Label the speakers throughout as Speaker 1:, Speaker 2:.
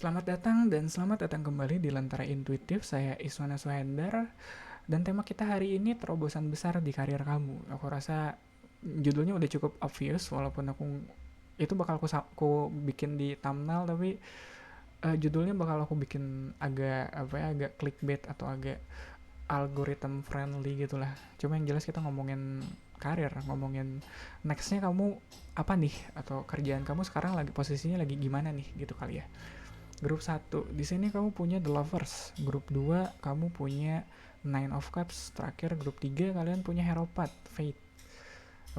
Speaker 1: Selamat datang dan selamat datang kembali di Lentera Intuitif. Saya Iswana Suhendar dan tema kita hari ini terobosan besar di karir kamu. Aku rasa judulnya udah cukup obvious walaupun itu bakal aku bikin di thumbnail, tapi judulnya bakal aku bikin agak apa ya, agak clickbait atau agak algorithm friendly gitulah. Cuma yang jelas kita ngomongin karir, ngomongin nextnya kamu apa nih, atau kerjaan kamu sekarang lagi posisinya lagi gimana nih gitu kali ya. Grup satu di sini kamu punya The Lovers. Grup 2 kamu punya Nine of Cups. Terakhir grup 3 kalian punya Hero Path, Fate.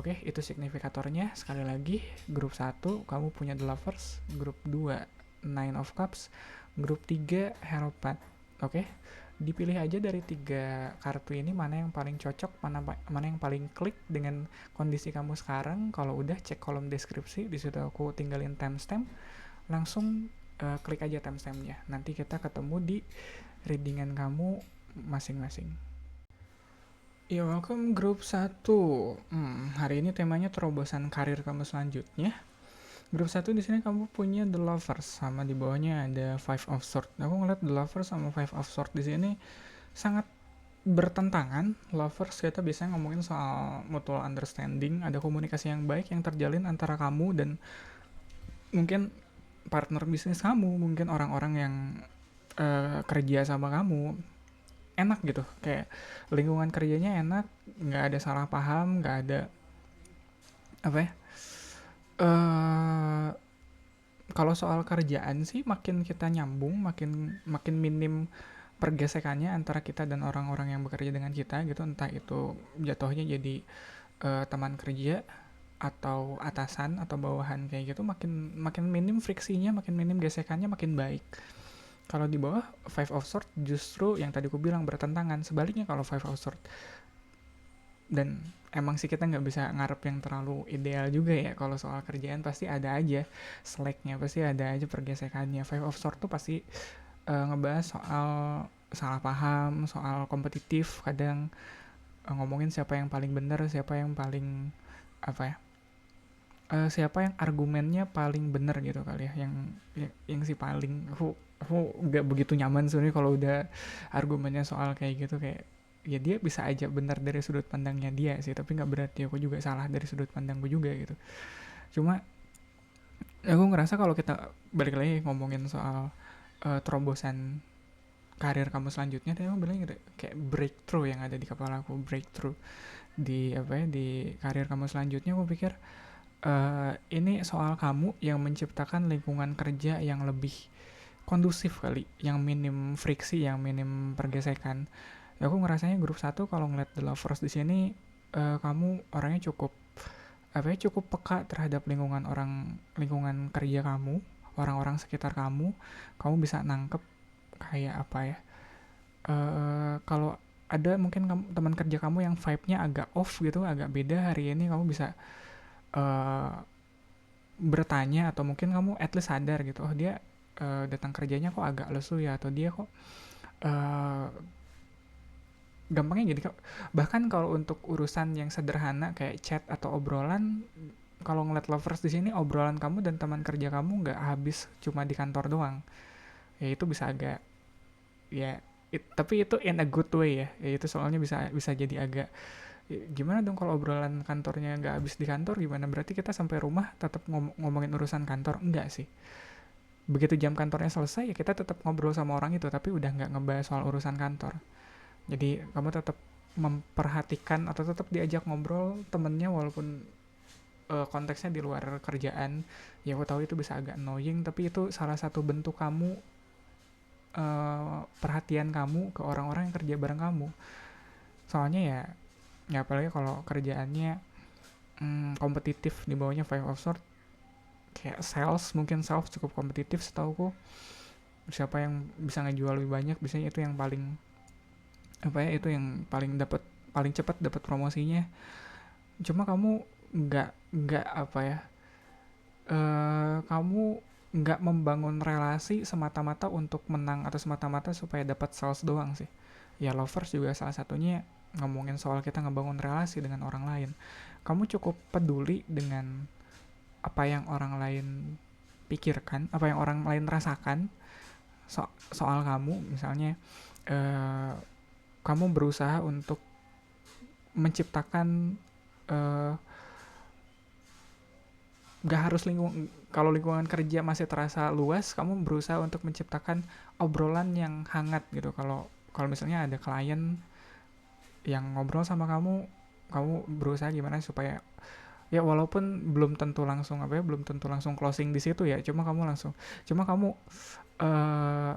Speaker 1: Oke, itu signifikatornya. Sekali lagi, grup satu kamu punya The Lovers, grup 2 Nine of Cups, grup 3 Hero Path. Oke. Dipilih aja dari tiga kartu ini mana yang paling cocok, mana yang paling klik dengan kondisi kamu sekarang. Kalau udah, cek kolom deskripsi, di situ aku tinggalin timestamp. Langsung klik aja timestampnya. Nanti kita ketemu di readingan kamu masing-masing. Ya, welcome grup satu. Hari ini temanya terobosan karir kamu selanjutnya. Grup satu di sini kamu punya The Lovers, sama di bawahnya ada Five of Swords. Aku ngeliat The Lovers sama Five of Swords di sini sangat bertentangan. Lovers kita biasanya ngomongin soal mutual understanding, ada komunikasi yang baik yang terjalin antara kamu dan mungkin partner bisnis kamu, mungkin orang-orang yang kerja sama kamu. Enak gitu, kayak lingkungan kerjanya enak, nggak ada salah paham, nggak ada apa ya, uh, kalau soal kerjaan sih makin kita nyambung, makin makin minim pergesekannya antara kita dan orang-orang yang bekerja dengan kita gitu, entah itu jatuhnya jadi teman kerja atau atasan atau bawahan kayak gitu, makin makin minim friksinya, makin minim gesekannya, makin baik. Kalau di bawah Five of Swords justru yang tadi aku bilang bertentangan. Sebaliknya kalau Five of Swords, dan emang sih kita nggak bisa ngarep yang terlalu ideal juga ya, kalau soal kerjaan pasti ada aja slacknya, pasti ada aja pergesekannya. Five of Swords tuh pasti ngebahas soal salah paham, soal kompetitif, kadang ngomongin siapa yang paling benar, siapa yang paling apa ya, siapa yang argumennya paling benar gitu kali ya, yang si paling aku nggak begitu nyaman sebenarnya kalau udah argumennya soal kayak gitu. Kayak ya dia bisa aja benar dari sudut pandangnya dia sih, tapi nggak berarti aku juga salah dari sudut pandangku juga gitu. Cuma aku ngerasa kalau kita balik lagi ngomongin soal terobosan karir kamu selanjutnya, tadi aku bilang gitu, kayak breakthrough yang ada di kepala aku, breakthrough di apa ya, di karir kamu selanjutnya. Aku pikir ini soal kamu yang menciptakan lingkungan kerja yang lebih kondusif kali, yang minim friksi, yang minim pergesekan. Ya, aku ngerasanya grup satu kalau ngeliat The Lovers di sini, kamu orangnya cukup apa ya, cukup peka terhadap lingkungan kerja kamu, orang-orang sekitar kamu. Kamu bisa nangkep kayak apa ya, kalau ada mungkin teman kerja kamu yang vibe-nya agak off gitu, agak beda hari ini, kamu bisa uh, bertanya, atau mungkin kamu at least sadar gitu, oh dia datang kerjanya kok agak lesu ya, atau dia kok uh, gampangnya jadi, bahkan kalau untuk urusan yang sederhana kayak chat atau obrolan, kalau ngeliat Lovers di sini, obrolan kamu dan teman kerja kamu nggak habis cuma di kantor doang. Ya itu bisa agak, ya tapi itu in a good way ya. Ya itu soalnya bisa bisa jadi agak, gimana dong kalau obrolan kantornya nggak habis di kantor, gimana berarti kita sampai rumah tetap ngomongin urusan kantor? Enggak sih, begitu jam kantornya selesai ya kita tetap ngobrol sama orang itu, tapi udah nggak ngebahas soal urusan kantor. Jadi kamu tetap memperhatikan atau tetap diajak ngobrol temennya, walaupun konteksnya di luar kerjaan. Ya aku tahu itu bisa agak annoying, tapi itu salah satu bentuk kamu, perhatian kamu ke orang-orang yang kerja bareng kamu. Soalnya ya apalagi kalau kerjaannya kompetitif, di bawahnya Five of Swords, kayak sales, mungkin sales cukup kompetitif setauku. Siapa yang bisa ngejual lebih banyak, biasanya itu yang paling apa ya, itu yang paling cepat dapat promosinya. Cuma kamu nggak apa ya, kamu nggak membangun relasi semata-mata untuk menang atau semata-mata supaya dapat sales doang sih. Ya Lovers juga salah satunya ngomongin soal kita ngebangun relasi dengan orang lain. Kamu cukup peduli dengan apa yang orang lain pikirkan, apa yang orang lain rasakan soal kamu. Misalnya eh, kamu berusaha untuk menciptakan, eh, gak harus kalau lingkungan kerja masih terasa luas, kamu berusaha untuk menciptakan obrolan yang hangat gitu. Kalau kalau misalnya ada klien yang ngobrol sama kamu, kamu berusaha gimana supaya, ya walaupun belum tentu langsung apa ya, belum tentu langsung closing di situ ya, cuma kamu eh,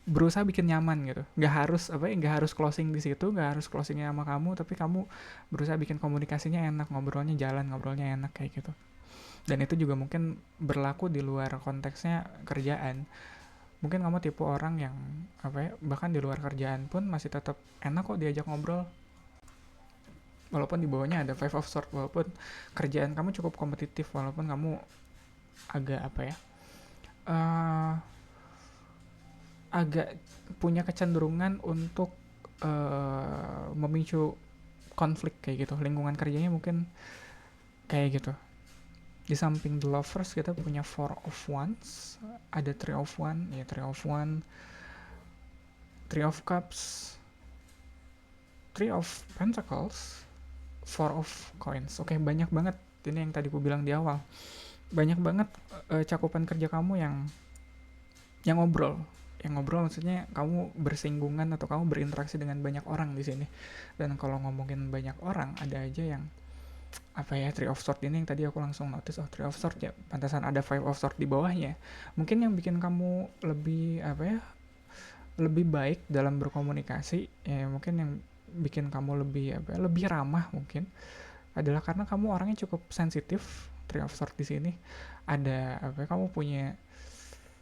Speaker 1: berusaha bikin nyaman gitu. Nggak harus apa ya, nggak harus closing di situ, nggak harus closingnya sama kamu, tapi kamu berusaha bikin komunikasinya enak, ngobrolnya jalan, ngobrolnya enak kayak gitu. Dan itu juga mungkin berlaku di luar konteksnya kerjaan. Mungkin kamu tipe orang yang apa ya, bahkan di luar kerjaan pun masih tetap enak kok diajak ngobrol, walaupun di bawahnya ada five of swords, walaupun kerjaan kamu cukup kompetitif, walaupun kamu agak apa ya, uh, agak punya kecenderungan untuk memicu konflik kayak gitu. Lingkungan kerjanya mungkin kayak gitu. Di samping the lovers kita punya four of wands, ada three of one, ya three of one, three of cups, three of pentacles, four of coins. Oke, banyak banget. Ini yang tadi aku bilang di awal. Banyak banget cakupan kerja kamu yang ngobrol. Yang ngobrol maksudnya kamu bersinggungan atau kamu berinteraksi dengan banyak orang di sini. Dan kalau ngomongin banyak orang, ada aja yang apa ya, three of swords ini yang tadi aku langsung notice, oh three of swords ya, pantasan ada five of swords di bawahnya. Mungkin yang bikin kamu lebih apa ya, lebih baik dalam berkomunikasi ya, mungkin yang bikin kamu lebih apa ya, lebih ramah mungkin adalah karena kamu orangnya cukup sensitif. Three of swords di sini ada apa ya, kamu punya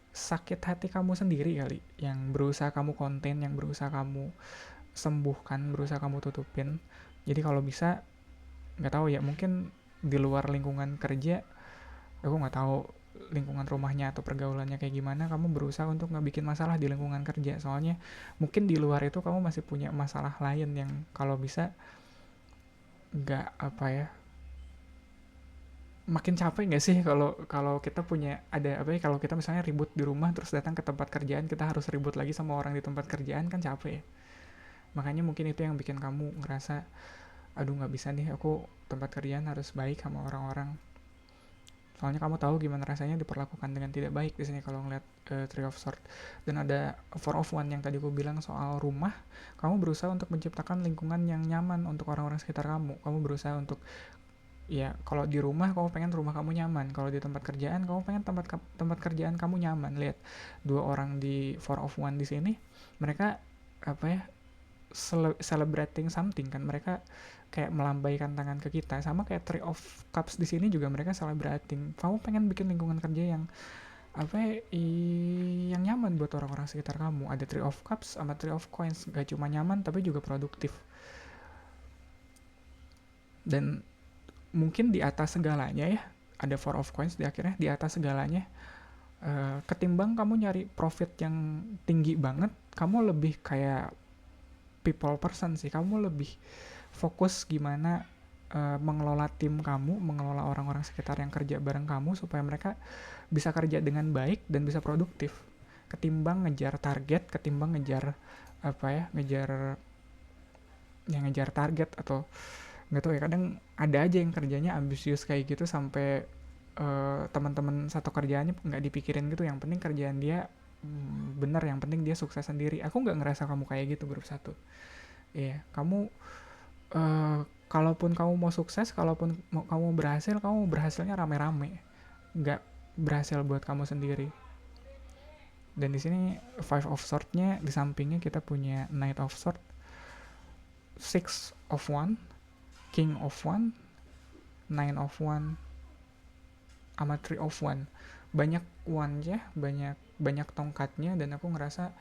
Speaker 1: sakit hati kamu sendiri kali, yang berusaha kamu konten, yang berusaha kamu sembuhkan, berusaha kamu tutupin. Jadi kalau bisa, nggak tahu ya, mungkin di luar lingkungan kerja, aku nggak tahu lingkungan rumahnya atau pergaulannya kayak gimana, kamu berusaha untuk nggak bikin masalah di lingkungan kerja. Soalnya mungkin di luar itu kamu masih punya masalah lain yang kalau bisa nggak apa ya, makin capek nggak sih kalau kalau kita punya ada apa ya, kalau kita misalnya ribut di rumah terus datang ke tempat kerjaan, kita harus ribut lagi sama orang di tempat kerjaan, kan capek ya. Makanya mungkin itu yang bikin kamu ngerasa, aduh nggak bisa nih, aku tempat kerjaan harus baik sama orang-orang. Soalnya kamu tahu gimana rasanya diperlakukan dengan tidak baik di sini kalau ngeliat Three of Swords. Dan ada Four of One yang tadi aku bilang soal rumah. Kamu berusaha untuk menciptakan lingkungan yang nyaman untuk orang-orang sekitar kamu. Kamu berusaha untuk, ya kalau di rumah kamu pengen rumah kamu nyaman, kalau di tempat kerjaan kamu pengen tempat kerjaan kamu nyaman. Lihat dua orang di Four of One di sini, mereka apa ya, celebrating something kan, mereka kayak melambaikan tangan ke kita. Sama kayak Three of Cups di sini juga mereka celebrating. Kamu pengen bikin lingkungan kerja yang apa ya, yang nyaman buat orang-orang sekitar kamu. Ada Three of Cups sama Three of Coins, gak cuma nyaman tapi juga produktif. Dan mungkin di atas segalanya ya, ada Four of Coins di akhirnya, di atas segalanya, ketimbang kamu nyari profit yang tinggi banget, kamu lebih kayak people person sih. Kamu lebih fokus gimana mengelola tim kamu, mengelola orang-orang sekitar yang kerja bareng kamu supaya mereka bisa kerja dengan baik dan bisa produktif, ketimbang ngejar target, ketimbang ngejar apa ya, ngejar target. Atau nggak tahu ya, kadang ada aja yang kerjanya ambisius kayak gitu sampai teman-teman satu kerjaannya nggak dipikirin gitu, yang penting kerjaan dia bener, yang penting dia sukses sendiri. Aku nggak ngerasa kamu kayak gitu, grup satu. Iya, kamu kalaupun kamu mau sukses, kalaupun kamu berhasil, kamu berhasilnya rame-rame, nggak berhasil buat kamu sendiri. Dan di sini Five of Swords-nya, di sampingnya kita punya Knight of Swords, Six of One, King of One, Nine of One, sama Three of One. Banyak one-nya, banyak tongkatnya, dan aku ngerasa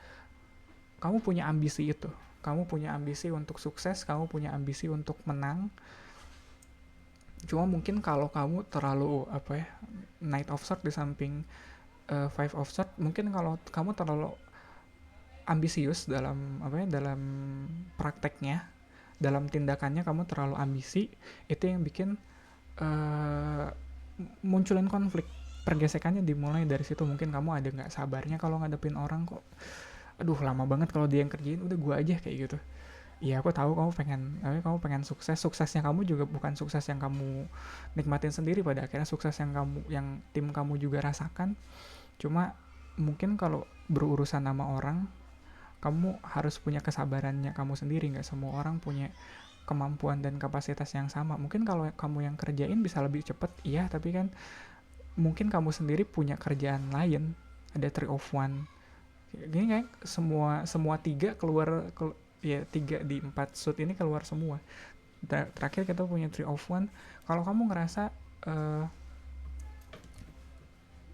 Speaker 1: kamu punya ambisi itu. Kamu punya ambisi untuk sukses, kamu punya ambisi untuk menang. Cuma mungkin kalau kamu terlalu apa ya, Knight of Swords di samping Five of Swords, mungkin kalau kamu terlalu ambisius dalam apa ya, dalam prakteknya, dalam tindakannya kamu terlalu ambisi, itu yang bikin munculin konflik. pergesekannya dimulai dari situ. Mungkin kamu ada nggak sabarnya kalau ngadepin orang kok, aduh lama banget kalau dia yang kerjain, udah gue aja kayak gitu. Iya aku tahu kamu pengen, kamu pengen sukses. Suksesnya kamu juga bukan sukses yang kamu nikmatin sendiri, pada akhirnya sukses yang tim kamu juga rasakan. Cuma mungkin kalau berurusan sama orang, kamu harus punya kesabarannya kamu sendiri. Nggak semua orang punya kemampuan dan kapasitas yang sama. Mungkin kalau kamu yang kerjain bisa lebih cepet, iya, tapi kan mungkin kamu sendiri punya kerjaan lain. Ada 3 of 1 gini, kayak semua tiga keluar ya, 3 di 4 shoot ini keluar semua. Terakhir kita punya 3 of 1. Kalau kamu ngerasa uh,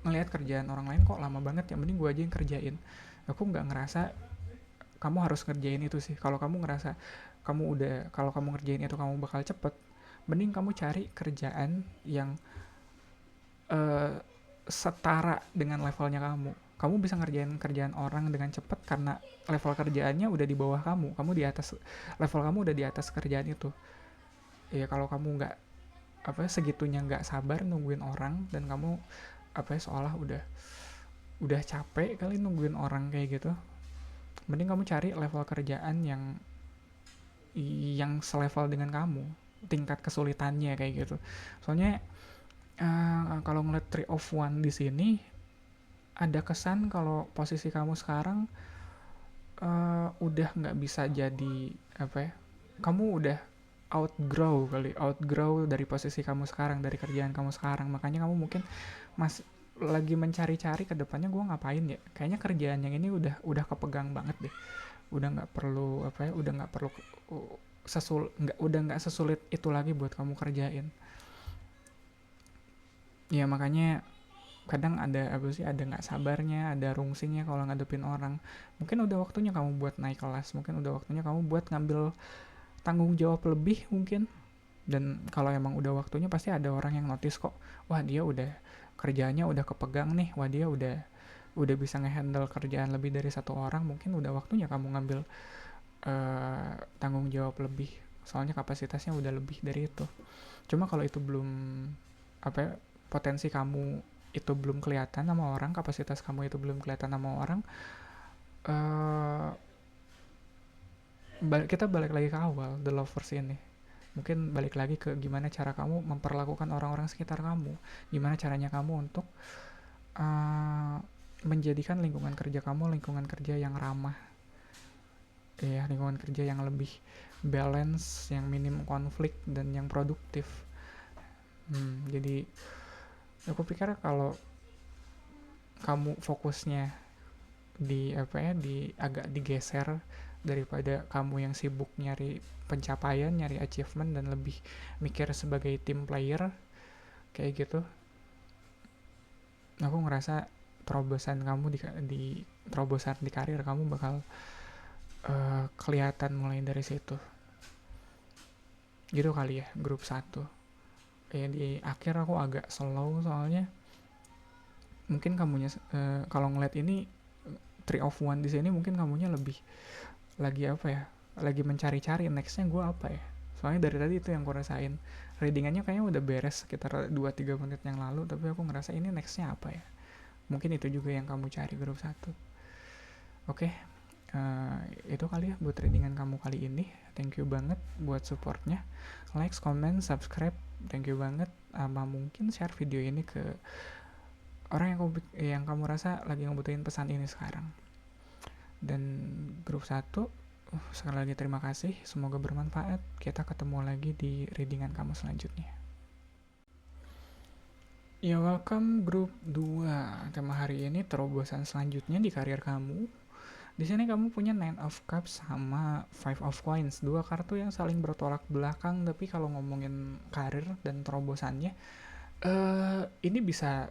Speaker 1: ngelihat kerjaan orang lain kok lama banget, yang mending gue aja yang kerjain. Aku nggak ngerasa kamu harus ngerjain itu sih. Kalau kamu ngerasa kalau kamu ngerjain itu kamu bakal cepet, mending kamu cari kerjaan yang uh, setara dengan levelnya kamu. Kamu bisa ngerjain kerjaan orang dengan cepat karena level kerjaannya udah di bawah kamu. Level kamu udah di atas kerjaan itu. Ya kalau kamu nggak segitunya nggak sabar nungguin orang, dan kamu seolah udah capek kali nungguin orang kayak gitu, mending kamu cari level kerjaan yang selevel dengan kamu, tingkat kesulitannya kayak gitu. Soalnya kalau ngeliat 3 of 1 di sini, ada kesan kalau posisi kamu sekarang udah nggak bisa jadi kamu udah outgrow dari posisi kamu sekarang, dari kerjaan kamu sekarang. Makanya kamu mungkin lagi mencari-cari ke depannya gue ngapain ya, kayaknya kerjaan yang ini udah kepegang banget deh, udah nggak perlu udah nggak perlu udah nggak sesulit itu lagi buat kamu kerjain. Ya makanya kadang ada ada nggak sabarnya, ada rungsingnya kalau ngadepin orang. Mungkin udah waktunya kamu buat naik kelas, mungkin udah waktunya kamu buat ngambil tanggung jawab lebih mungkin. Dan kalau emang udah waktunya, pasti ada orang yang notice kok, wah dia udah kerjaannya udah kepegang nih, wah dia udah bisa ngehandle kerjaan lebih dari 1 orang. Mungkin udah waktunya kamu ngambil tanggung jawab lebih, soalnya kapasitasnya udah lebih dari itu. Cuma kalau itu belum potensi kamu itu belum kelihatan sama orang, kapasitas kamu itu belum kelihatan sama orang, kita balik lagi ke awal, the lovers ini. Mungkin balik lagi ke gimana cara kamu memperlakukan orang-orang sekitar kamu, gimana caranya kamu untuk menjadikan lingkungan kerja kamu lingkungan kerja yang ramah, ya, lingkungan kerja yang lebih balance, yang minim konflik, dan yang produktif. Jadi aku pikir kalau kamu fokusnya di agak digeser, daripada kamu yang sibuk nyari pencapaian, nyari achievement, dan lebih mikir sebagai team player kayak gitu. Aku ngerasa terobosan kamu terobosan di karir kamu bakal kelihatan mulai dari situ. Gitu kali ya, grup 1. Ya di akhir aku agak slow soalnya mungkin kamunya kalau ngeliat ini 3 of 1 di sini, mungkin kamunya lebih lagi lagi mencari-cari nextnya gue apa ya. Soalnya dari tadi itu yang gue rasain, readingannya kayaknya udah beres sekitar 2-3 menit yang lalu, tapi aku ngerasa ini nextnya apa ya. Mungkin itu juga yang kamu cari grup 1. Oke, itu kali ya buat readingan kamu kali ini. Thank you banget buat supportnya, like, comment, subscribe, thank you banget. Mungkin share video ini ke orang yang kamu rasa lagi ngebutuhin pesan ini sekarang. Dan grup 1, sekali lagi terima kasih, semoga bermanfaat. Kita ketemu lagi di readingan kamu selanjutnya. Ya, welcome grup 2. Tema hari ini terobosan selanjutnya di karir kamu. Di sini kamu punya 9 of Cups sama 5 of Coins, 2 kartu yang saling bertolak belakang. Tapi kalau ngomongin karir dan terobosannya, ini bisa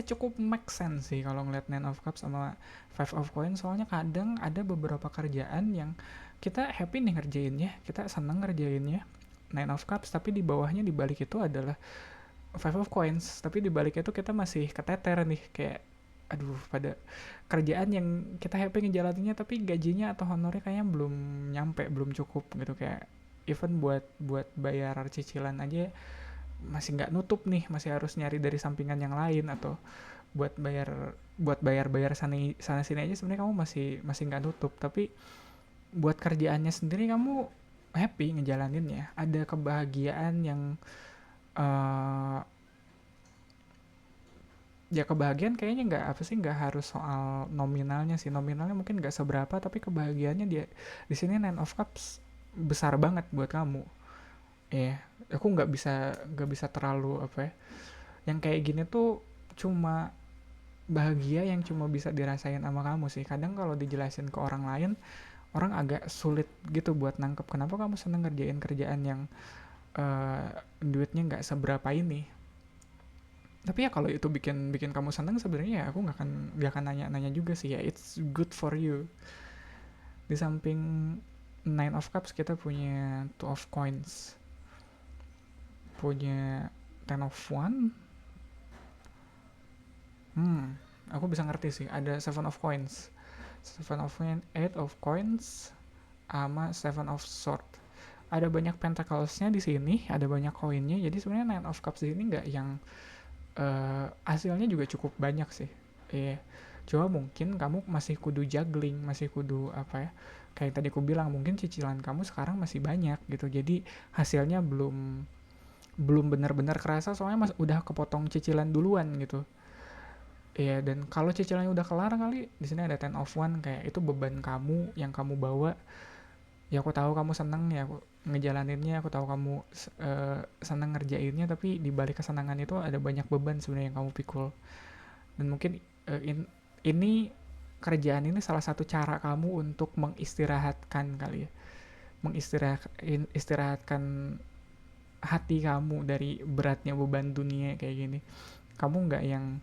Speaker 1: cukup make sense sih kalau ngeliat 9 of Cups sama 5 of Coins. Soalnya kadang ada beberapa kerjaan yang kita happy nih ngerjainnya, kita seneng ngerjainnya 9 of Cups, tapi di bawahnya, di balik itu adalah 5 of Coins. Tapi di balik itu kita masih keteter nih, kayak aduh, pada kerjaan yang kita happy ngejalaninnya, tapi gajinya atau honornya kayaknya belum nyampe, belum cukup gitu. Kayak even buat bayar cicilan aja masih nggak nutup nih, masih harus nyari dari sampingan yang lain, atau buat bayar sana sana sini aja sebenarnya kamu masih masih nggak nutup. Tapi buat kerjaannya sendiri kamu happy ngejalaninnya, ada kebahagiaan yang eh ya kebahagiaan kayaknya nggak apa sih, nggak harus soal nominalnya sih. Nominalnya mungkin nggak seberapa, tapi kebahagiaannya dia di sini Nine of Cups besar banget buat kamu. Ya, aku nggak bisa terlalu apa ya, yang kayak gini tuh cuma bahagia yang cuma bisa dirasain sama kamu sih. Kadang kalau dijelasin ke orang lain, orang agak sulit gitu buat nangkep kenapa kamu seneng ngerjain kerjaan yang duitnya nggak seberapa ini. Tapi ya kalau itu bikin bikin kamu seneng, sebenarnya ya aku nggak akan nanya-nanya juga sih ya. It's good for you. Di samping Nine of Cups kita punya Two of Coins, punya Ten of One. Aku bisa ngerti sih. Ada Seven of Coins, Seven of Coins, Eight of Coins, sama Seven of Sword. Ada banyak pentacles-nya di sini, ada banyak koinnya. Jadi sebenarnya Nine of Cups di sini nggak yang hasilnya juga cukup banyak sih. Iya. Yeah. Cuma mungkin kamu masih kudu juggling, masih kudu apa ya? Kayak tadi aku bilang, mungkin cicilan kamu sekarang masih banyak gitu. Jadi hasilnya belum belum benar-benar kerasa, soalnya udah kepotong cicilan duluan gitu. Iya, dan kalau cicilannya udah kelar kali, di sini ada Ten of One, kayak itu beban kamu yang kamu bawa. Ya aku tahu kamu seneng ya, aku ngejalaninnya, aku tahu kamu seneng ngerjainnya, tapi di balik kesenangan itu ada banyak beban sebenarnya yang kamu pikul. Dan mungkin ini kerjaan ini salah satu cara kamu untuk mengistirahatkan kali ya, mengistirahatkan hati kamu dari beratnya beban dunia kayak gini. Kamu nggak yang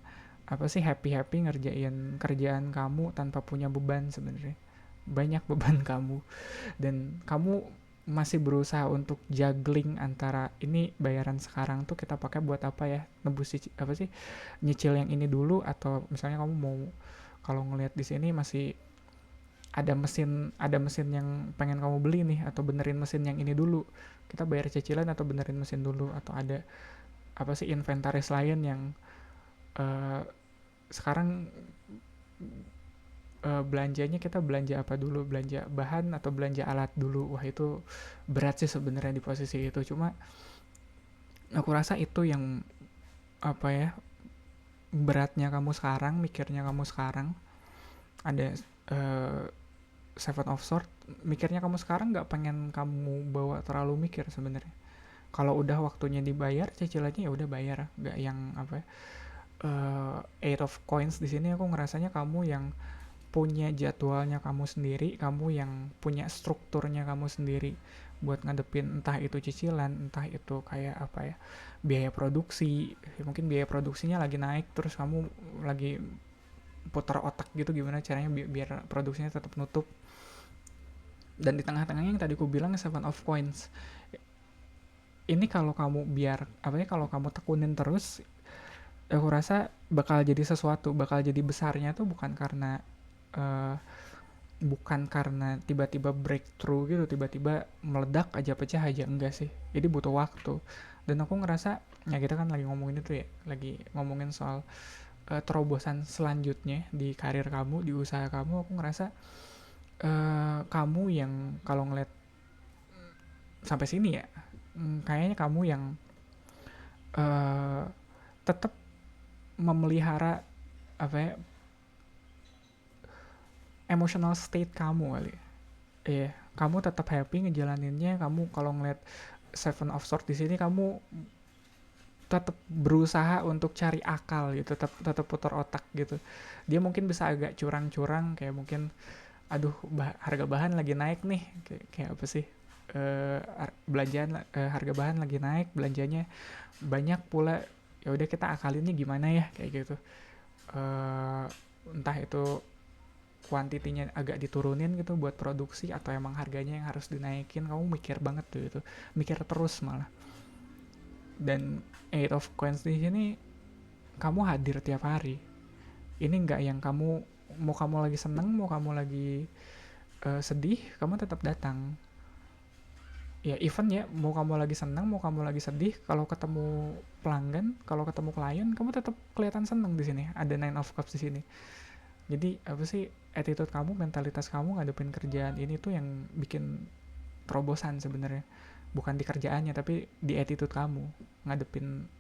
Speaker 1: apa sih, happy happy ngerjain kerjaan kamu tanpa punya beban. Sebenarnya banyak beban kamu, dan kamu masih berusaha untuk juggling antara ini bayaran sekarang tuh kita pakai buat apa ya, nebus apa sih, nyicil yang ini dulu, atau misalnya kamu mau, kalau ngelihat di sini masih ada mesin yang pengen kamu beli nih, atau benerin mesin yang ini dulu, kita bayar cicilan atau benerin mesin dulu, atau ada apa sih inventaris lain yang uh, sekarang belanjanya kita belanja apa dulu, belanja bahan atau belanja alat dulu. Wah itu berat sih sebenarnya di posisi itu. Cuma aku rasa itu yang apa ya, beratnya kamu sekarang, mikirnya kamu sekarang. Ada Seven of Sword, mikirnya kamu sekarang nggak pengen kamu bawa terlalu mikir sebenarnya. Kalau udah waktunya dibayar cicilannya, ya udah bayar, nggak yang apa ya. Eight of Coins di sini aku ngerasanya kamu yang punya jadwalnya kamu sendiri, kamu yang punya strukturnya kamu sendiri buat ngadepin entah itu cicilan, entah itu kayak apa ya, biaya produksi. Mungkin biaya produksinya lagi naik, terus kamu lagi putar otak gitu gimana caranya biar produksinya tetap nutup. Dan di tengah-tengahnya yang tadi aku bilang Seven of Coins, ini kalau kamu biar apa ya, kalau kamu tekunin terus, aku rasa bakal jadi sesuatu, bakal jadi besarnya tuh uh, bukan karena tiba-tiba breakthrough gitu, tiba-tiba meledak aja, pecah aja, enggak sih. Jadi butuh waktu. Dan aku ngerasa, ya kita kan lagi ngomongin itu ya, lagi ngomongin soal terobosan selanjutnya di karir kamu, di usaha kamu. Aku ngerasa kamu yang kalau ngeliat sampai sini ya, kayaknya kamu yang tetap memelihara apa ya, emotional state kamu kali. Iya, kamu tetap happy ngejalaninnya. Kamu kalau ngeliat Seven of Swords di sini, kamu tetap berusaha untuk cari akal gitu, tetap putar otak gitu. Dia mungkin bisa agak curang-curang, kayak mungkin aduh harga bahan lagi naik nih, kayak apa sih, belanjaan harga bahan lagi naik, belanjanya banyak pula, ya udah kita akalinnya gimana ya kayak gitu. Entah itu kuantitinya agak diturunin gitu buat produksi, atau emang harganya yang harus dinaikin. Kamu mikir banget tuh itu, mikir terus malah. Dan Eight of Coins di sini kamu hadir tiap hari. Ini nggak yang kamu mau kamu lagi seneng, mau kamu lagi sedih, kamu tetap datang. Ya even ya, mau kamu lagi senang mau kamu lagi sedih, kalau ketemu pelanggan, kalau ketemu klien, kamu tetap kelihatan senang di sini. Ada nine of cups di sini. Jadi apa sih, attitude kamu, mentalitas kamu ngadepin kerjaan ini tuh yang bikin terobosan sebenarnya. Bukan di kerjaannya, tapi di attitude kamu ngadepin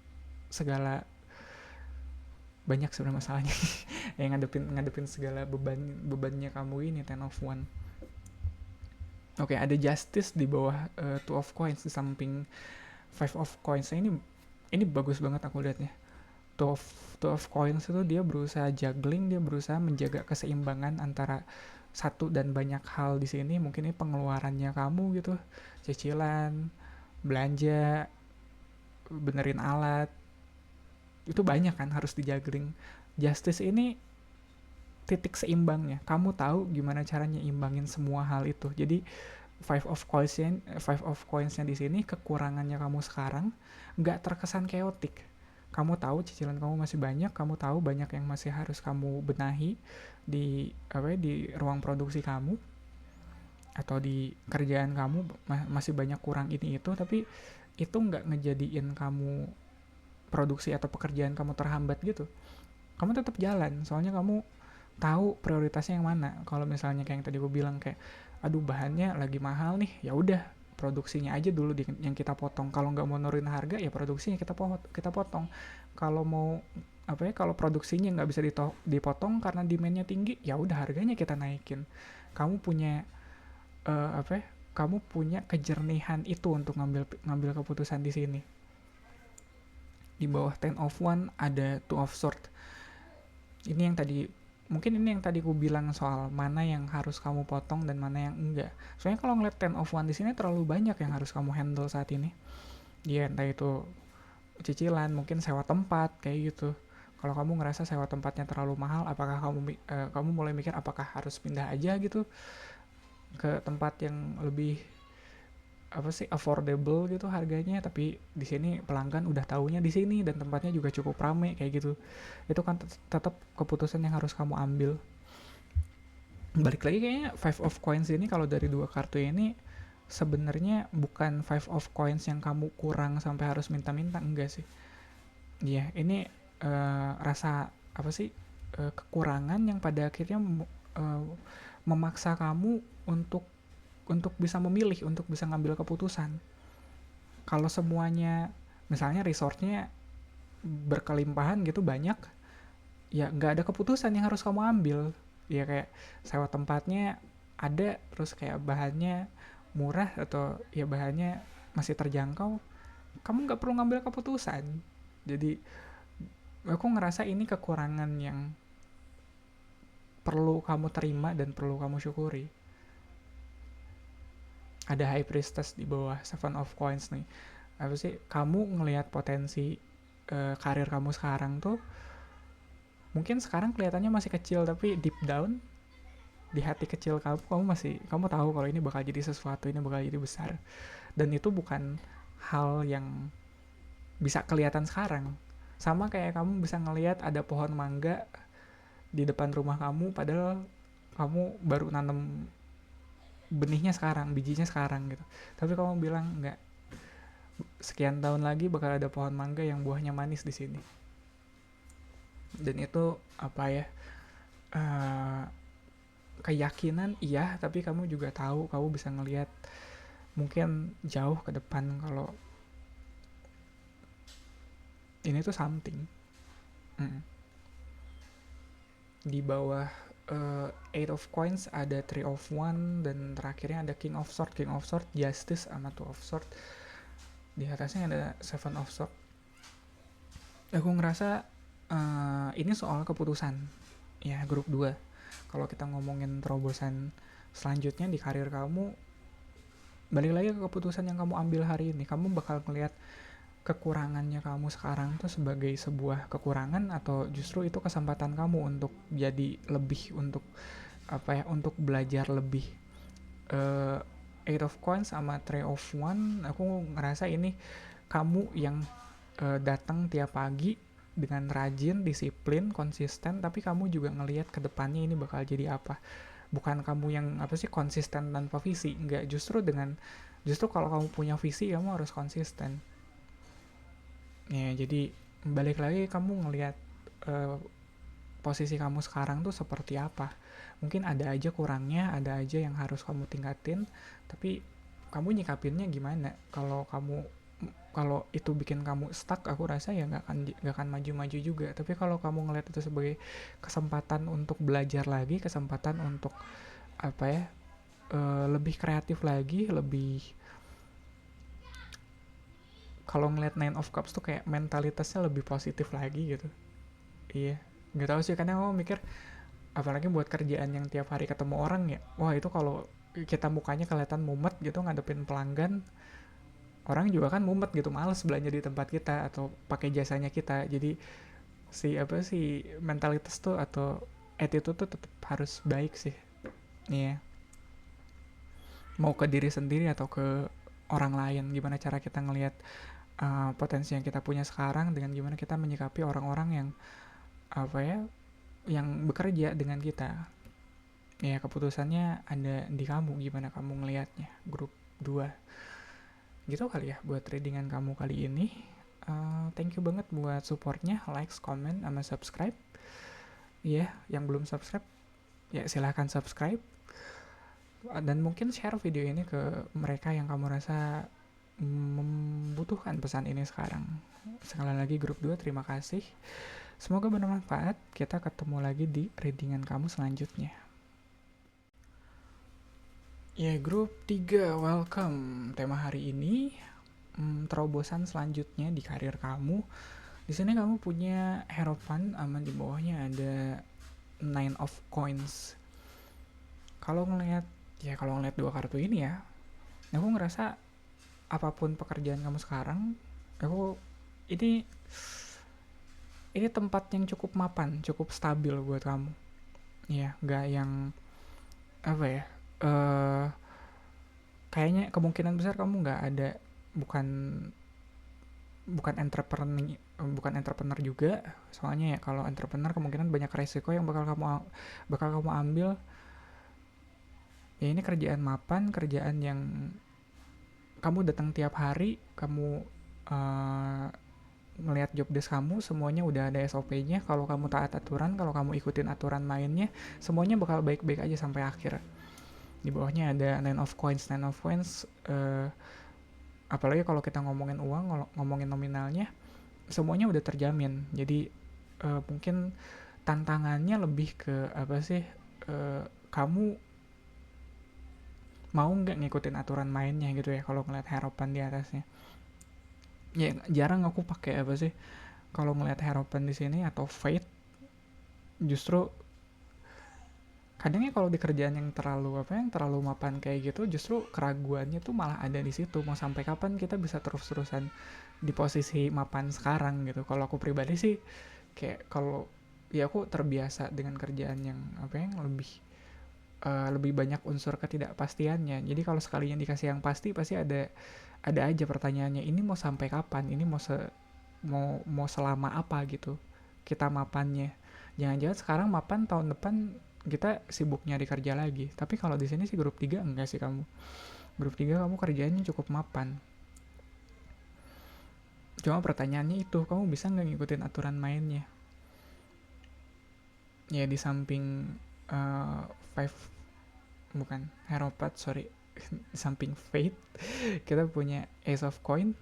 Speaker 1: segala, banyak sebenarnya masalahnya. Yang ngadepin segala bebannya kamu ini. Ten of one. Oke, ada justice di bawah two of coins di samping five of coins. Ini bagus banget aku lihatnya. Two of, two of coins itu dia berusaha juggling, dia berusaha menjaga keseimbangan antara satu dan banyak hal di sini. Mungkin ini pengeluarannya kamu gitu, cicilan, belanja, benerin alat, itu banyak kan harus dijuggling. Justice ini titik seimbangnya. Kamu tahu gimana caranya imbangin semua hal itu. Jadi five of coinsnya di sini, kekurangannya kamu sekarang nggak terkesan chaotic. Kamu tahu cicilan kamu masih banyak, kamu tahu banyak yang masih harus kamu benahi di di ruang produksi kamu atau di kerjaan kamu, masih banyak kurang ini itu, tapi itu nggak ngejadiin kamu produksi atau pekerjaan kamu terhambat gitu. Kamu tetap jalan, soalnya kamu tahu prioritasnya yang mana. Kalau misalnya kayak yang tadi gue bilang, kayak aduh bahannya lagi mahal nih, ya udah produksinya aja dulu yang kita potong. Kalau nggak mau nurunin harga, ya produksinya kita potong. Kalau mau kalau produksinya nggak bisa dipotong karena demandnya tinggi, ya udah harganya kita naikin. Kamu punya eh, apa ya kamu punya kejernihan itu untuk ngambil keputusan di sini. Di bawah ten of one ada two of sword. Ini yang tadi, mungkin ini yang tadi aku bilang soal mana yang harus kamu potong dan mana yang enggak. Soalnya kalau ngeliat ten of one di sini terlalu banyak yang harus kamu handle saat ini. Ya entah itu cicilan, mungkin sewa tempat kayak gitu. Kalau kamu ngerasa sewa tempatnya terlalu mahal, apakah kamu mulai mikir apakah harus pindah aja gitu ke tempat yang lebih affordable gitu harganya, tapi di sini pelanggan udah taunya di sini dan tempatnya juga cukup rame kayak gitu. Itu kan tetap keputusan yang harus kamu ambil. Balik lagi kayaknya five of coins ini, kalau dari dua kartu ini sebenarnya bukan five of coins yang kamu kurang sampai harus minta-minta, enggak sih. Iya, ini rasa kekurangan yang pada akhirnya uh, memaksa kamu untuk bisa memilih, untuk bisa ngambil keputusan. Kalau semuanya, misalnya resource-nya berkelimpahan gitu, banyak, ya nggak ada keputusan yang harus kamu ambil. Ya kayak sewa tempatnya ada, terus kayak bahannya murah atau ya bahannya masih terjangkau, kamu nggak perlu ngambil keputusan. Jadi aku ngerasa ini kekurangan yang perlu kamu terima dan perlu kamu syukuri. Ada High Priestess di bawah Seven of Coins nih. Apa sih, kamu ngelihat potensi karir kamu sekarang tuh, mungkin sekarang kelihatannya masih kecil, tapi deep down di hati kecil kamu tahu kalau ini bakal jadi sesuatu, ini bakal jadi besar. Dan itu bukan hal yang bisa kelihatan sekarang. Sama kayak kamu bisa ngelihat ada pohon mangga di depan rumah kamu, padahal kamu baru nanam benihnya sekarang, bijinya sekarang gitu. Tapi kamu bilang enggak, sekian tahun lagi bakal ada pohon mangga yang buahnya manis di sini. Dan itu uh, keyakinan iya, tapi kamu juga tahu, kamu bisa ngelihat mungkin jauh ke depan kalau ini tuh something. Di bawah Eight of Coins ada Three of One, dan terakhirnya ada King of Sword, Justice sama Two of Sword. Di atasnya ada Seven of Sword. Aku ngerasa ini soal keputusan ya, grup 2. Kalau kita ngomongin terobosan selanjutnya di karir kamu, balik lagi ke keputusan yang kamu ambil hari ini. Kamu bakal ngelihat kekurangannya kamu sekarang tuh sebagai sebuah kekurangan, atau justru itu kesempatan kamu untuk jadi lebih, untuk untuk belajar lebih. Eight of Coins sama Three of One, aku ngerasa ini kamu yang datang tiap pagi dengan rajin, disiplin, konsisten, tapi kamu juga ngelihat ke depannya ini bakal jadi apa. Bukan kamu yang konsisten tanpa visi, enggak, justru dengan Justru kalau kamu punya visi, kamu harus konsisten. Ya, jadi balik lagi kamu ngelihat uh, posisi kamu sekarang tuh seperti apa. Mungkin ada aja kurangnya, ada aja yang harus kamu tingkatin, tapi kamu nyikapinnya gimana? Kalau itu bikin kamu stuck, aku rasa ya nggak akan maju-maju juga. Tapi kalau kamu ngelihat itu sebagai kesempatan untuk belajar lagi, kesempatan untuk apa ya, lebih kreatif lagi, lebih, kalau ngelihat Nine of Cups tuh kayak mentalitasnya lebih positif lagi gitu. Iya, nggak tahu sih, karena aku mikir apalagi buat kerjaan yang tiap hari ketemu orang ya, wah itu kalau kita mukanya kelihatan mumet gitu ngadepin pelanggan, orang juga kan mumet gitu, males belanja di tempat kita atau pakai jasanya kita. Jadi si mentalitas tuh atau attitude tuh tetap harus baik sih. Iya, mau ke diri sendiri atau ke orang lain, gimana cara kita ngelihat potensi yang kita punya sekarang dengan gimana kita menyikapi orang-orang yang apa ya, yang bekerja dengan kita. Ya keputusannya ada di kamu, gimana kamu ngelihatnya. Grup 2 gitu kali ya buat readingan kamu kali ini. Thank you banget buat supportnya, likes, comment, sama subscribe. Ya, yang belum subscribe ya silahkan subscribe, dan mungkin share video ini ke mereka yang kamu rasa membutuhkan pesan ini sekarang. Sekali lagi grup 2 terima kasih, semoga bermanfaat. Kita ketemu lagi di readingan kamu selanjutnya. Ya, grup 3 welcome. Tema hari ini terobosan selanjutnya di karir kamu. Di sini kamu punya Hierophant, aman di bawahnya ada Nine of Coins. Kalau ngelihat dua kartu ini ya, aku ngerasa apapun pekerjaan kamu sekarang, ini tempat yang cukup mapan, cukup stabil buat kamu. Ya, nggak yang apa ya, kayaknya kemungkinan besar kamu nggak ada, bukan entrepreneur juga, soalnya ya kalau entrepreneur kemungkinan banyak resiko yang bakal kamu ambil. Ya ini kerjaan mapan, kerjaan yang kamu datang tiap hari, kamu melihat job desk kamu, semuanya udah ada SOP-nya. Kalau kamu taat aturan, kalau kamu ikutin aturan mainnya, semuanya bakal baik-baik aja sampai akhir. Di bawahnya ada Nine of Coins. Apalagi kalau kita ngomongin uang, ngomongin nominalnya, semuanya udah terjamin. Jadi mungkin tantangannya lebih ke apa sih, kamu mau nggak ngikutin aturan mainnya gitu ya. Kalau ngeliat Hierophant di atasnya, ya jarang aku pakai apa sih kalau ngeliat Hierophant di sini atau Fate. Justru kadangnya kalau di kerjaan yang terlalu mapan kayak gitu, justru keraguannya tuh malah ada di situ. Mau sampai kapan kita bisa terus-terusan di posisi mapan sekarang gitu. Kalau aku pribadi sih kayak, kalau ya aku terbiasa dengan kerjaan yang lebih banyak unsur ketidakpastiannya. Jadi kalau sekalinya dikasih yang pasti ada aja pertanyaannya, ini mau sampai kapan, ini mau selama apa gitu kita mapannya. Jangan-jangan sekarang mapan, tahun depan kita sibuk nyari kerja lagi. Tapi kalau di sini sih grup 3 enggak sih, kamu grup 3 kamu kerjaannya cukup mapan. Cuma pertanyaannya itu, kamu bisa nggak ngikutin aturan mainnya. Ya di samping Hierophant, sorry. Di samping Fate, kita punya Ace of Coin,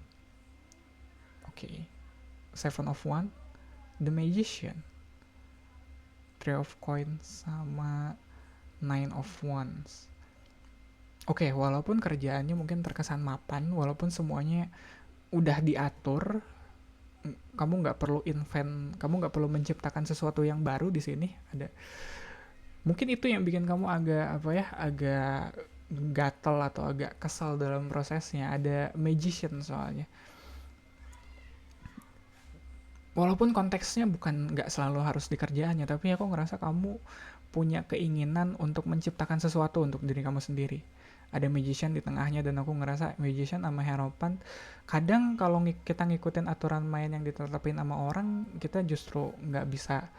Speaker 1: Seven of Wands, The Magician, Three of Coins, sama Nine of Wands. Walaupun kerjaannya mungkin terkesan mapan, walaupun semuanya udah diatur, kamu nggak perlu invent, kamu nggak perlu menciptakan sesuatu yang baru di sini. Mungkin itu yang bikin kamu agak gatel atau agak kesal dalam prosesnya. Ada Magician soalnya. Walaupun konteksnya bukan nggak selalu harus di kerjaannya, tapi aku ngerasa kamu punya keinginan untuk menciptakan sesuatu untuk diri kamu sendiri. Ada Magician di tengahnya, dan aku ngerasa Magician sama Hierophant, kadang kalau kita ngikutin aturan main yang ditetapin sama orang, kita justru nggak bisa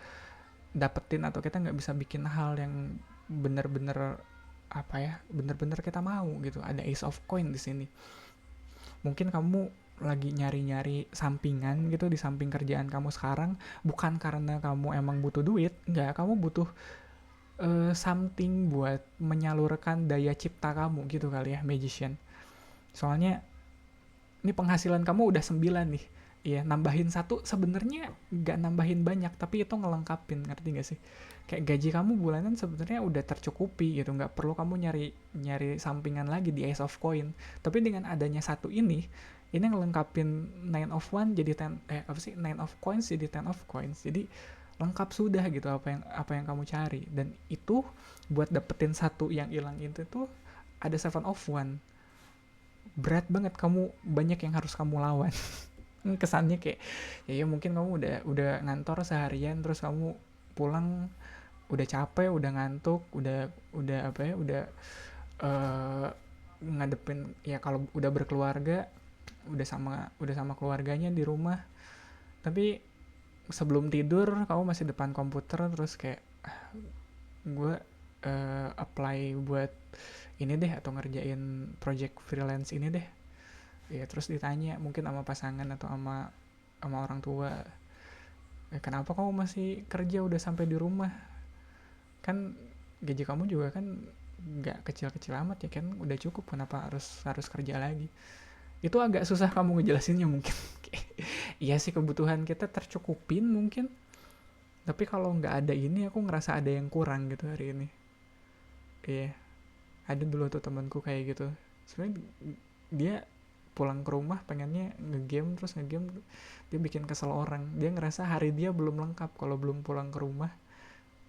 Speaker 1: dapetin, atau kita nggak bisa bikin hal yang bener-bener apa ya, bener-bener kita mau gitu. Ada ace of coin di sini. Mungkin kamu lagi nyari-nyari sampingan gitu di samping kerjaan kamu sekarang, bukan karena kamu emang butuh duit, enggak, kamu butuh something buat menyalurkan daya cipta kamu gitu kali ya, magician. Soalnya ini penghasilan kamu udah 9 nih. Iya, nambahin satu sebenarnya nggak nambahin banyak, tapi itu ngelengkapin, ngerti gak sih? Kayak gaji kamu bulanan sebenarnya udah tercukupi gitu, nggak perlu kamu nyari nyari sampingan lagi di Ace of Coin. Tapi dengan adanya satu ini ngelengkapin Nine of One jadi Nine of Coins jadi Ten of Coins. Jadi lengkap sudah gitu apa yang kamu cari. Dan itu buat dapetin satu yang hilang itu tuh ada Seven of One. Berat banget, kamu banyak yang harus kamu lawan. Kesannya kayak ya mungkin kamu udah ngantor seharian, terus kamu pulang udah capek, udah ngantuk, udah apa ya, uh, ngadepin ya, kalau udah berkeluarga, udah sama keluarganya di rumah, tapi sebelum tidur kamu masih depan komputer, terus kayak gue apply buat ini deh, atau ngerjain project freelance ini deh ya. Terus ditanya mungkin sama pasangan atau sama orang tua, kenapa kamu masih kerja udah sampai di rumah, kan gaji kamu juga kan nggak kecil-kecil amat ya kan, udah cukup, kenapa harus kerja lagi. Itu agak susah kamu ngejelasinnya mungkin. Iya sih, kebutuhan kita tercukupin mungkin, tapi kalau nggak ada ini aku ngerasa ada yang kurang gitu hari ini. Iya, ada dulu tuh temanku kayak gitu. Sebenarnya dia pulang ke rumah pengennya ngegame, terus ngegame dia bikin kesel orang. Dia ngerasa hari dia belum lengkap kalau belum pulang ke rumah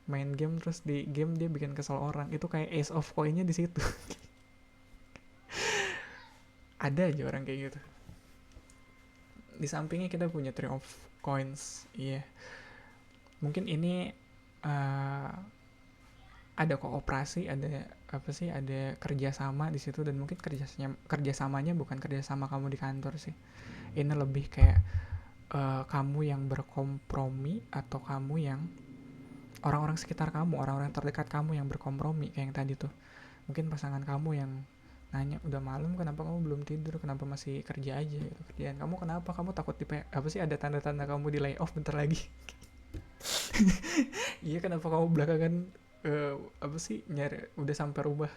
Speaker 1: main game, terus di game dia bikin kesel orang. Itu kayak ace of coinnya di situ. Ada aja orang kayak gitu. Di sampingnya kita punya three of coins. Iya, mungkin ini ada kooperasi, ada kerjasama di situ. Dan mungkin kerjasamanya bukan kerjasama kamu di kantor sih, ini lebih kayak kamu yang berkompromi, atau kamu yang orang-orang sekitar kamu, orang-orang terdekat kamu yang berkompromi. Kayak yang tadi tuh, mungkin pasangan kamu yang nanya, udah malam kenapa kamu belum tidur, kenapa masih kerja aja gitu. Kerjaan kamu kenapa, kamu takut ada tanda-tanda kamu di layoff bentar lagi. Iya, kenapa kamu belakangan nyari udah sampai rumah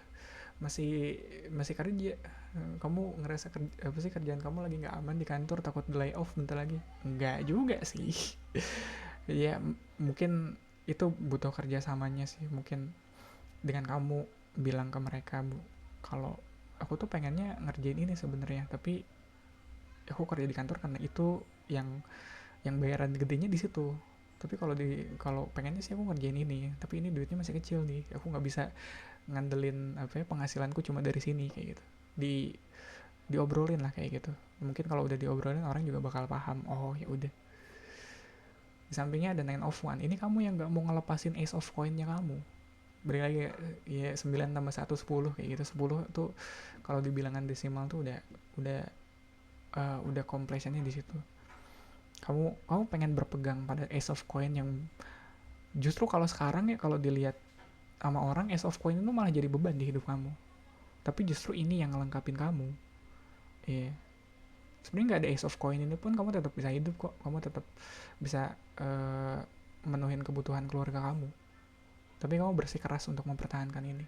Speaker 1: masih masih kerja. Kamu ngerasa kerjaan kamu lagi nggak aman di kantor, takut di layoff bentar lagi. Nggak juga sih. Ya mungkin itu butuh kerjasamanya sih. Mungkin dengan kamu bilang ke mereka, Bu, kalau aku tuh pengennya ngerjain ini sebenarnya, tapi aku kerja di kantor karena itu yang bayaran gedenya di situ. Tapi kalau pengennya sih aku ngerjain ini, tapi ini duitnya masih kecil nih, aku nggak bisa ngandelin penghasilanku cuma dari sini, kayak gitu. Diobrolin lah kayak gitu. Mungkin kalau udah diobrolin orang juga bakal paham. Oh ya udah. Di sampingnya ada Nine of One. Ini kamu yang nggak mau ngelepasin Ace of Coinnya kamu. Beri lagi ya, 9 tambah 1 10 kayak gitu. 10 tuh kalau di bilangan desimal tuh udah completionnya di situ. Kamu pengen berpegang pada Ace of Coin yang justru kalau sekarang ya, kalau dilihat sama orang, Ace of Coin itu malah jadi beban di hidup kamu. Tapi justru ini yang ngelengkapin kamu. Iya. Yeah. Sebenarnya nggak ada Ace of Coin ini pun kamu tetap bisa hidup kok. Kamu tetap bisa menuhin kebutuhan keluarga kamu. Tapi kamu bersikeras untuk mempertahankan ini.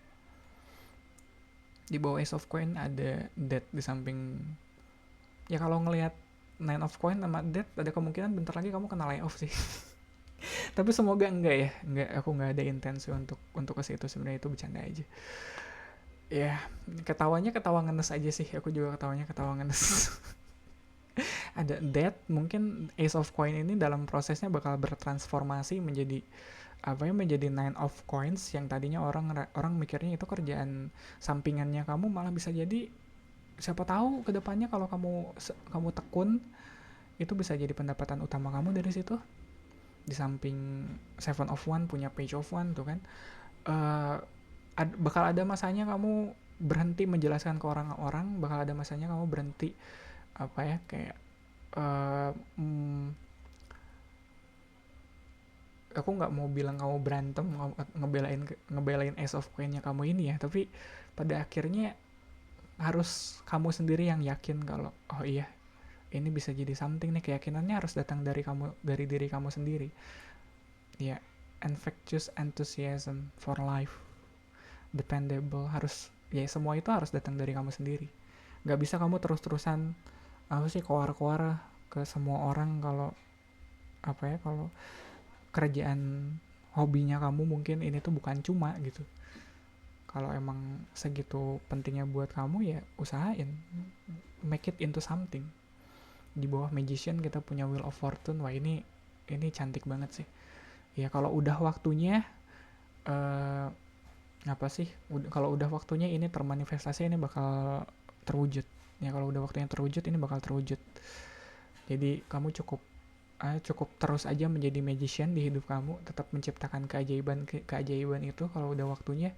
Speaker 1: Di bawah Ace of Coin ada Death di samping. Ya kalau ngelihat Nine of Coin sama Death, ada kemungkinan bentar lagi kamu kena layoff sih. Tapi semoga enggak ya. Aku nggak ada intensi untuk ke situ. Sebenarnya itu bercanda aja. Ya, ketawanya ketawa ngenes aja sih. Aku juga ketawa ngenes. Ada Death, mungkin Ace of Coin ini dalam prosesnya bakal bertransformasi menjadi menjadi Nine of Coins, yang tadinya orang mikirnya itu kerjaan sampingannya kamu, malah bisa jadi, siapa tahu kedepannya kalau kamu tekun, itu bisa jadi pendapatan utama kamu dari situ. Di samping Seven of One punya Page of One tuh kan, bakal ada masanya kamu berhenti menjelaskan ke orang-orang, bakal ada masanya kamu berhenti kayak aku nggak mau bilang kamu berantem ngebelain Ace of Coin-nya kamu ini ya, tapi pada akhirnya harus kamu sendiri yang yakin kalau oh iya ini bisa jadi something nih. Keyakinannya harus datang dari kamu, dari diri kamu sendiri ya. Infectious enthusiasm for life, dependable, harus ya, semua itu harus datang dari kamu sendiri. Nggak bisa kamu terus-terusan apa sih koar-koar ke semua orang kalau apa ya, kalau kerjaan hobinya kamu mungkin ini tuh bukan cuma gitu. Kalau emang segitu pentingnya buat kamu ya usahain make it into something. Di bawah magician kita punya wheel of fortune. Wah, ini cantik banget sih ya. Kalau udah waktunya eh, apa sih, kalau udah waktunya ini termanifestasi, ini bakal terwujud ya. Kalau udah waktunya terwujud, ini bakal terwujud. Jadi kamu cukup terus aja menjadi magician di hidup kamu, tetap menciptakan keajaiban itu. Kalau udah waktunya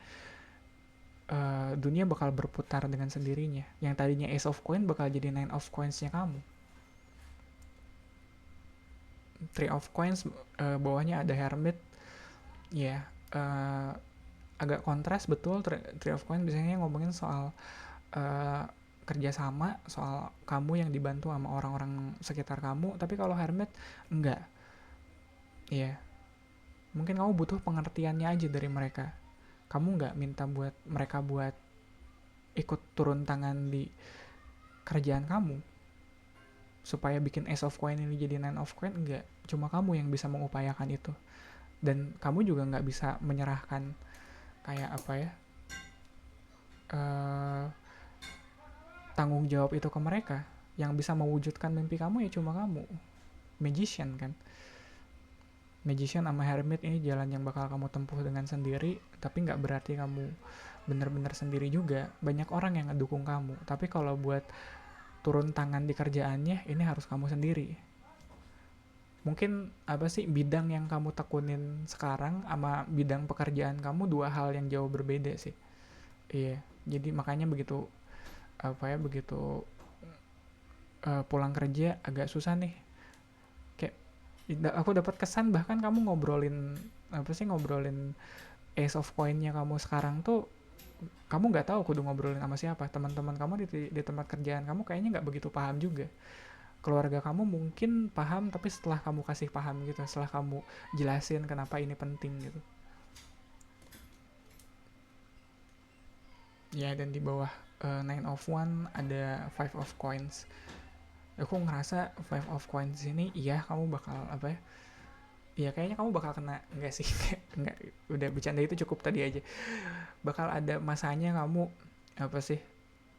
Speaker 1: dunia bakal berputar dengan sendirinya. Yang tadinya Ace of Coin bakal jadi Nine of Coins-nya kamu. Three of Coins bawahnya ada Hermit ya. Agak kontras betul. Three of Coins biasanya ngomongin soal kerjasama, soal kamu yang dibantu sama orang-orang sekitar kamu. Tapi kalau Hermit enggak ya, mungkin kamu butuh pengertiannya aja dari mereka. Kamu nggak minta buat mereka buat ikut turun tangan di kerjaan kamu supaya bikin Ace of Coin ini jadi Nine of Coin, enggak. Cuma kamu yang bisa mengupayakan itu. Dan kamu juga nggak bisa menyerahkan kayak apa ya, tanggung jawab itu ke mereka. Yang bisa mewujudkan mimpi kamu ya cuma kamu, magician kan. Magician sama Hermit ini jalan yang bakal kamu tempuh dengan sendiri, tapi nggak berarti kamu bener-bener sendiri juga. Banyak orang yang ngedukung kamu, tapi kalau buat turun tangan di kerjaannya, ini harus kamu sendiri. Mungkin apa sih bidang yang kamu tekunin sekarang sama bidang pekerjaan kamu dua hal yang jauh berbeda sih. Iya, jadi makanya begitu apa ya, begitu pulang kerja agak susah nih. Kayak aku dapat kesan bahkan kamu ngobrolin apa sih, ngobrolin Ace of Coin-nya kamu sekarang tuh kamu nggak tahu kudu ngobrolin sama siapa. Teman-teman kamu di tempat kerjaan kamu kayaknya nggak begitu paham juga. Keluarga kamu mungkin paham, tapi setelah kamu kasih paham gitu, setelah kamu jelasin kenapa ini penting gitu ya. Dan di bawah Nine of One ada Five of Coins. Aku ngerasa Five of Coins ini iya kamu bakal apa ya, iya kayaknya kamu bakal kena, enggak sih enggak, udah bercanda itu cukup tadi aja. Bakal ada masanya kamu apa sih,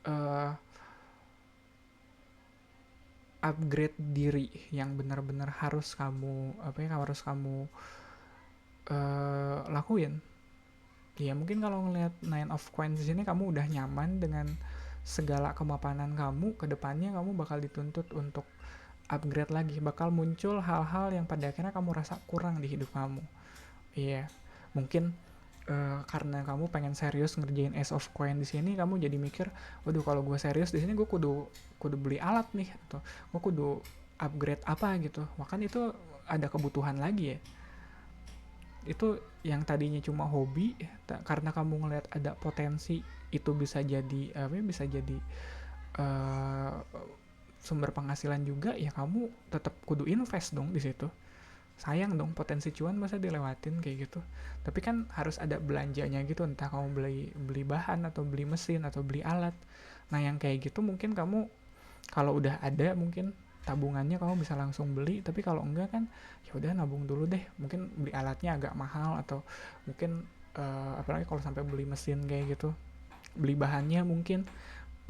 Speaker 1: uh, upgrade diri yang benar-benar harus kamu apa ya, harus kamu lakuin. Ya mungkin kalau ngelihat Nine of Coins di sini kamu udah nyaman dengan segala kemapanan kamu, kedepannya kamu bakal dituntut untuk upgrade lagi. Bakal muncul hal-hal yang pada akhirnya kamu rasa kurang di hidup kamu. Iya, mungkin karena kamu pengen serius ngerjain Ace of Coin di sini, kamu jadi mikir, waduh kalau gue serius di sini gue kudu beli alat nih, atau gue kudu upgrade apa gitu. Bahkan itu ada kebutuhan lagi ya. Itu yang tadinya cuma hobi, karena kamu ngeliat ada potensi itu bisa jadi apa ya, bisa jadi uh, sumber penghasilan juga ya, kamu tetap kudu invest dong di situ. Sayang dong potensi cuan masa dilewatin kayak gitu. Tapi kan harus ada belanjanya gitu, entah kamu beli bahan atau beli mesin atau beli alat. Nah yang kayak gitu mungkin kamu kalau udah ada mungkin tabungannya kamu bisa langsung beli, tapi kalau enggak kan ya udah nabung dulu deh. Mungkin beli alatnya agak mahal, atau mungkin apalagi kalau sampai beli mesin kayak gitu, beli bahannya mungkin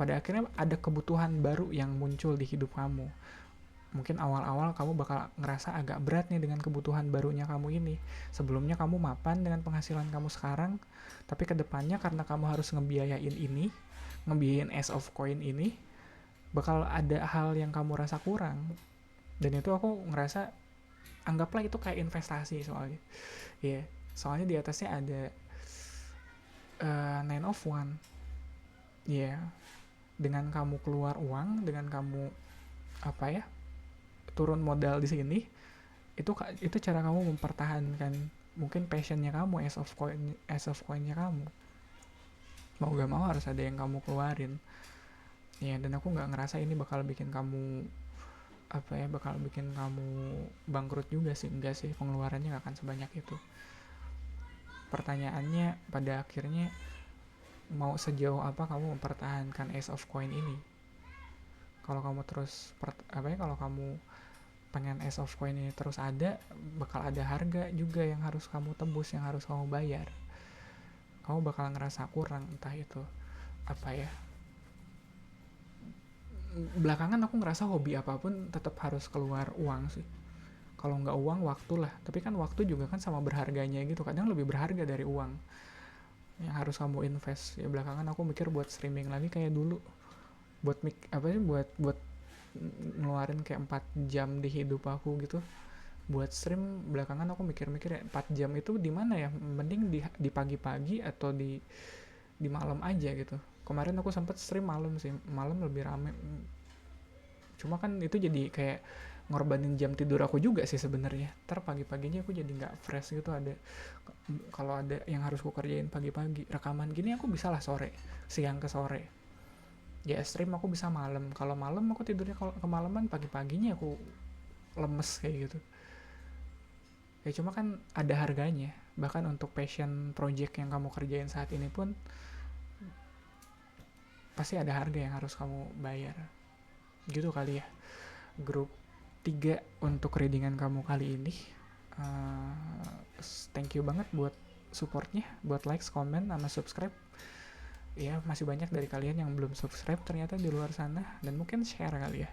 Speaker 1: pada akhirnya ada kebutuhan baru yang muncul di hidup kamu. Mungkin awal-awal kamu bakal ngerasa agak berat nih dengan kebutuhan barunya kamu ini. Sebelumnya kamu mapan dengan penghasilan kamu sekarang, tapi kedepannya karena kamu harus ngebiayain ini, ngebiayain Ace of Coin ini, bakal ada hal yang kamu rasa kurang. Dan itu aku ngerasa, anggaplah itu kayak investasi soalnya. Ya, yeah. Soalnya di atasnya ada Nine of One. Ya, yeah. Dengan kamu keluar uang, dengan kamu apa ya, turun modal di sini, Itu cara kamu mempertahankan mungkin passionnya kamu, as of coinnya kamu. Mau gak mau harus ada yang kamu keluarin. Ya, dan aku nggak ngerasa ini bakal bikin kamu bakal bikin kamu bangkrut juga sih. Enggak sih, pengeluarannya nggak akan sebanyak itu. Pertanyaannya pada akhirnya, mau sejauh apa kamu mempertahankan Ace of Coin ini? Kalau kamu terus kalau kamu pengen Ace of Coin ini terus ada, bakal ada harga juga yang harus kamu tebus, yang harus kamu bayar. Kamu bakal ngerasa kurang, entah itu apa ya. Belakangan aku ngerasa hobi apapun tetap harus keluar uang sih. Kalau nggak uang, waktu lah. Tapi kan waktu juga kan sama berharganya gitu. Kadang lebih berharga dari uang yang harus kamu invest. Ya belakangan aku mikir buat streaming lagi kayak dulu. Buat ngeluarin kayak 4 jam di hidup aku gitu buat stream. Belakangan aku mikir-mikir ya, 4 jam itu di mana ya, mending di pagi-pagi atau di malam aja gitu. Kemarin aku sempet stream malam sih, malam lebih rame. Cuma kan itu jadi kayak ngorbanin jam tidur aku juga sih sebenarnya. Ntar pagi-paginya aku jadi nggak fresh gitu. Kalau ada yang harus aku kerjain pagi-pagi, rekaman gini aku bisa lah sore, siang ke sore. Ya stream aku bisa malam. Kalau malam aku tidurnya kalau kemalaman, pagi-paginya aku lemes kayak gitu. Ya cuma kan ada harganya. Bahkan untuk passion project yang kamu kerjain saat ini pun pasti ada harga yang harus kamu bayar. Gitu kali ya. Grup 3 untuk readingan kamu kali ini. Thank you banget buat supportnya, buat likes, comment, sama subscribe. Ya masih banyak dari kalian yang belum subscribe ternyata di luar sana. Dan mungkin share kali ya,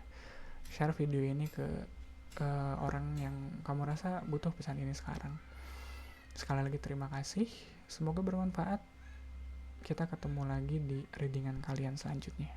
Speaker 1: share video ini ke orang yang kamu rasa butuh pesan ini sekarang. Sekali lagi terima kasih, semoga bermanfaat. Kita ketemu lagi di readingan kalian selanjutnya.